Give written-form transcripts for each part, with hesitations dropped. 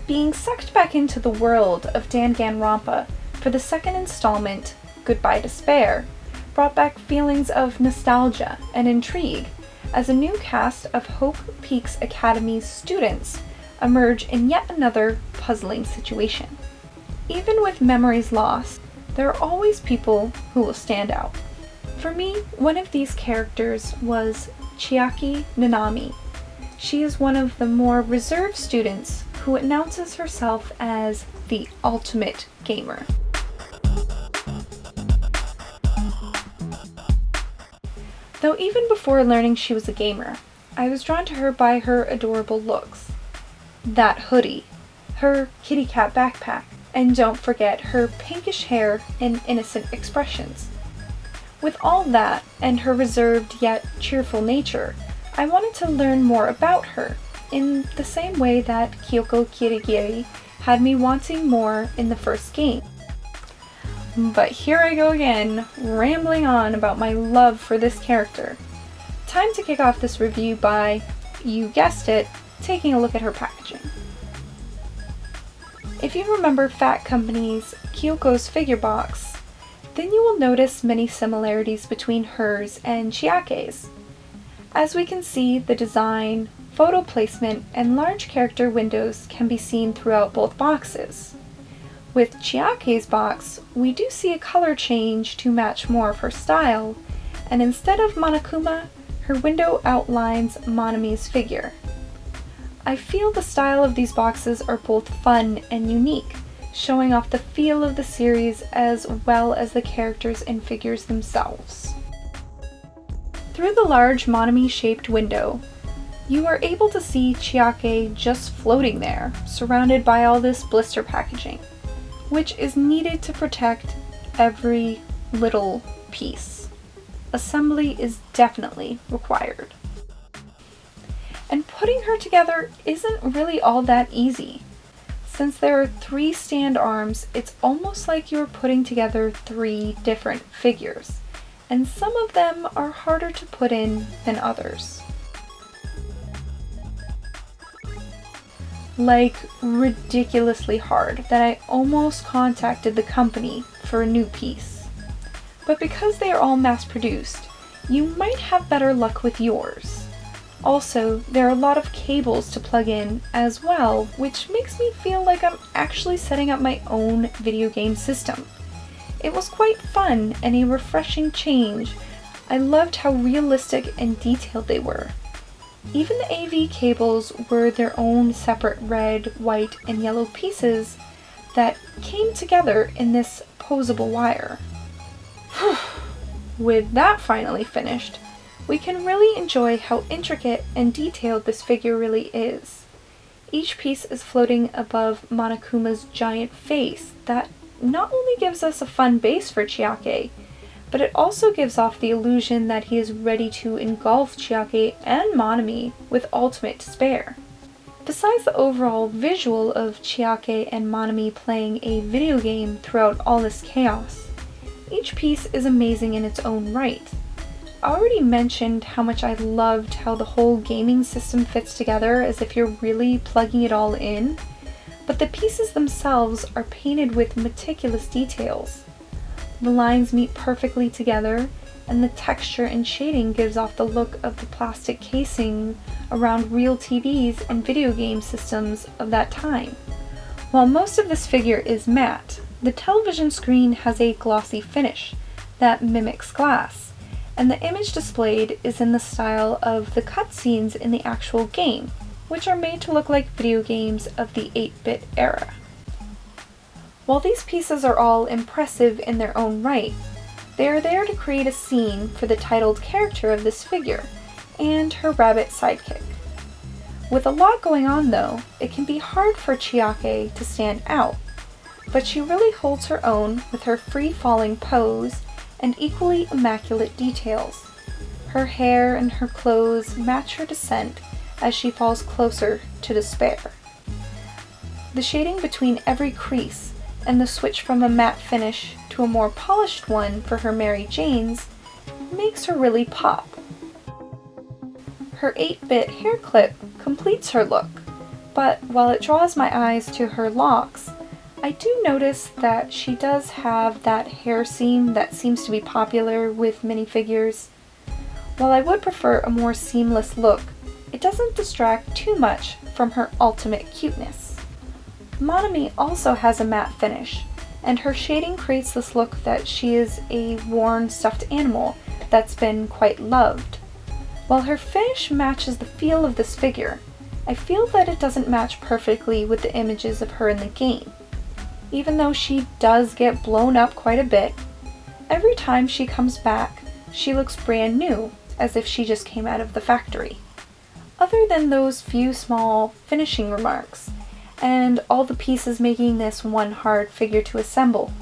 Being sucked back into the world of Dangan Ronpa for the second installment, Goodbye Despair, brought back feelings of nostalgia and intrigue as a new cast of Hope Peaks Academy's students emerge in yet another puzzling situation. Even with memories lost, there are always people who will stand out. For me, one of these characters was Chiaki Nanami. She is one of the more reserved students who announces herself as the ultimate gamer. Though even before learning she was a gamer, I was drawn to her by her adorable looks. That hoodie, her kitty cat backpack, and don't forget her pinkish hair and innocent expressions. With all that and her reserved yet cheerful nature, I wanted to learn more about her, in the same way that Kyoko Kirigiri had me wanting more in the first game. But here I go again, rambling on about my love for this character. Time to kick off this review by, you guessed it, taking a look at her packaging. If you remember Phat Company's Kyoko's figure box, then you will notice many similarities between hers and Chiake's. As we can see, the design, photo placement, and large character windows can be seen throughout both boxes. With Chiake's box, we do see a color change to match more of her style, and instead of Monokuma, her window outlines Monami's figure. I feel the style of these boxes are both fun and unique, showing off the feel of the series as well as the characters and figures themselves. Through the large Monami-shaped window, you are able to see Chiaki just floating there, surrounded by all this blister packaging, which is needed to protect every little piece. Assembly is definitely required. And putting her together isn't really all that easy. Since there are 3 stand arms, it's almost like you're putting together 3 different figures, and some of them are harder to put in than others. Like, ridiculously hard that I almost contacted the company for a new piece. But because they are all mass-produced, you might have better luck with yours. Also, there are a lot of cables to plug in as well, which makes me feel like I'm actually setting up my own video game system. It was quite fun and a refreshing change. I loved how realistic and detailed they were. Even the AV cables were their own separate red, white, and yellow pieces that came together in this posable wire. With that finally finished, we can really enjoy how intricate and detailed this figure really is. Each piece is floating above Monokuma's giant face that not only gives us a fun base for Chiaki, but it also gives off the illusion that he is ready to engulf Chiaki and Monami with ultimate despair. Besides the overall visual of Chiaki and Monami playing a video game throughout all this chaos, each piece is amazing in its own right. I already mentioned how much I loved how the whole gaming system fits together as if you're really plugging it all in, but the pieces themselves are painted with meticulous details. The lines meet perfectly together, and the texture and shading gives off the look of the plastic casing around real TVs and video game systems of that time. While most of this figure is matte, the television screen has a glossy finish that mimics glass, and the image displayed is in the style of the cutscenes in the actual game, which are made to look like video games of the 8-bit era. While these pieces are all impressive in their own right, they are there to create a scene for the titled character of this figure and her rabbit sidekick. With a lot going on though, it can be hard for Chiaki to stand out, but she really holds her own with her free-falling pose and equally immaculate details. Her hair and her clothes match her descent as she falls closer to despair. The shading between every crease and the switch from a matte finish to a more polished one for her Mary Janes makes her really pop. Her 8-bit hair clip completes her look, but while it draws my eyes to her locks, I do notice that she does have that hair seam that seems to be popular with minifigures. While I would prefer a more seamless look, it doesn't distract too much from her ultimate cuteness. Nanami also has a matte finish, and her shading creates this look that she is a worn stuffed animal that's been quite loved. While her finish matches the feel of this figure, I feel that it doesn't match perfectly with the images of her in the game. Even though she does get blown up quite a bit, every time she comes back, she looks brand new, as if she just came out of the factory. Other than those few small finishing remarks, and all the pieces making this one hard figure to assemble,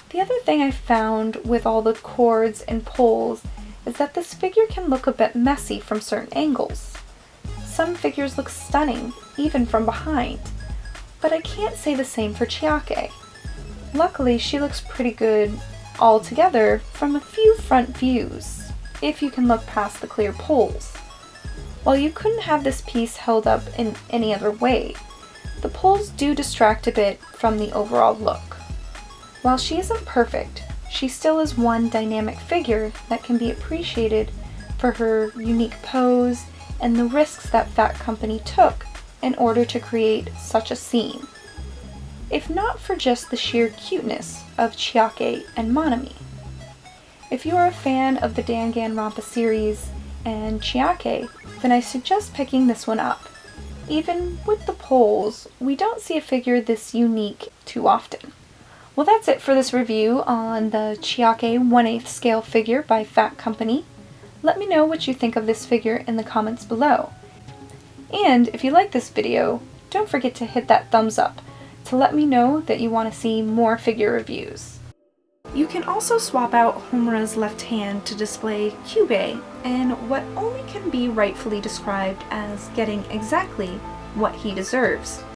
the other thing I found with all the cords and pulls is that this figure can look a bit messy from certain angles. Some figures look stunning, even from behind, but I can't say the same for Chiaki. Luckily, she looks pretty good all together from a few front views, if you can look past the clear pulls. While you couldn't have this piece held up in any other way, the pulls do distract a bit from the overall look. While she isn't perfect, she still is one dynamic figure that can be appreciated for her unique pose and the risks that Phat Company took in order to create such a scene, if not for just the sheer cuteness of Chiaki and Nanami. If you are a fan of the Dangan Ronpa series and Chiaki, then I suggest picking this one up. Even with the poles, we don't see a figure this unique too often. Well, that's it for this review on the Chiaki 1/8 scale figure by Phat Company. Let me know what you think of this figure in the comments below. And if you like this video, don't forget to hit that thumbs up to let me know that you want to see more figure reviews. You can also swap out Homura's left hand to display Kyubey and what only can be rightfully described as getting exactly what he deserves.